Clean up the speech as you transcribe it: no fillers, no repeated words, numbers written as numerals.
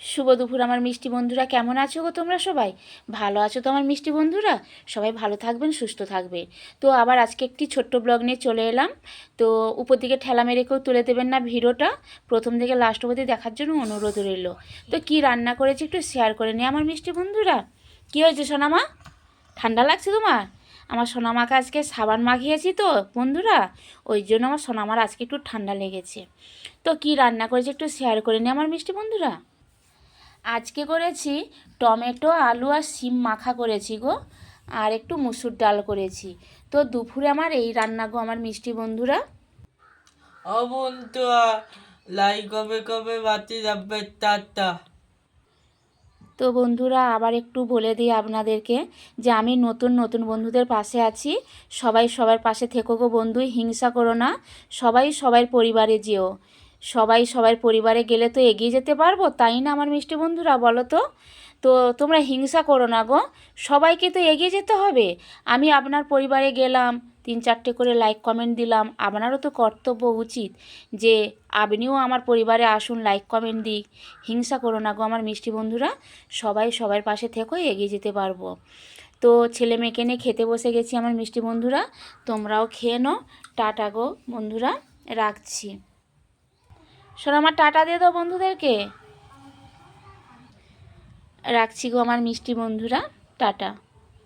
শুভ দুপুর আমার মিষ্টি বন্ধুরা, কেমন আছো গো তোমরা? সবাই ভালো আছো তো আমার মিষ্টি বন্ধুরা? সবাই ভালো থাকবেন, সুস্থ থাকবে। তো আবার আজকে একটি ছোট্ট ব্লগ নিয়ে চলে এলাম। তো উপর দিকে ঠেলা মেরে কেউ তুলে দেবেন না ভিডিওটা, প্রথম থেকে লাস্ট অবধি দেখার জন্য অনুরোধ রইল। তো কি রান্না করেছি একটু শেয়ার করে নিই আমার মিষ্টি বন্ধুরা। কী হয়েছে সোনামা, ঠান্ডা লাগছে তোমার? আমার সোনামাকে আজকে সাবান মাখিয়েছি তো বন্ধুরা, ওই জন্য আমার সোনামার আজকে একটু ঠান্ডা লেগেছে। তো কি রান্না করেছি একটু শেয়ার করে নিই আমার মিষ্টি বন্ধুরা। আজকে করেছি টমেটো, আলু আর শিম মাখা করেছি গো, আর একটু মুসুর ডাল করেছি। তো দুপুরে আমার এই রান্না গো আমার মিষ্টি বন্ধুরা। বন্ধুরা, লাইক কবে কবে বাতি যাবে, টাটা। তো বন্ধুরা আবার একটু বলে দিই আপনাদেরকে যে আমি নতুন নতুন বন্ধুদের পাশে আছি। সবাই সবার পাশে থেকো গো বন্ধু, হিংসা করো না। সবাই সবার পরিবারে যেও, সবাই সবার পরিবারে গেলে তো এগিয়ে যেতে পারবো, তাই না আমার মিষ্টি বন্ধুরা, বলো তো? তো তোমরা হিংসা করো না গো, সবাইকে তো এগিয়ে যেতে হবে। আমি আপনার পরিবারে গেলাম, 3-4টে করে লাইক কমেন্ট দিলাম, আপনারও তো কর্তব্য উচিত যে আপনিও আমার পরিবারে আসুন, লাইক কমেন্ট দিক। হিংসা করো না গো আমার মিষ্টি বন্ধুরা, সবাই সবার পাশে থেকো, এগিয়ে যেতে পারবো। তো ছেলে মেয়েকে নিয়ে খেতে বসে গেছি আমার মিষ্টি বন্ধুরা, তোমরাও খেয়ে নাও। টাটা গো বন্ধুরা, রাখছি। শোনো আমার টাটা দিয়ে দাও বন্ধুদেরকে। রাখছি গো আমার মিষ্টি বন্ধুরা, টাটা।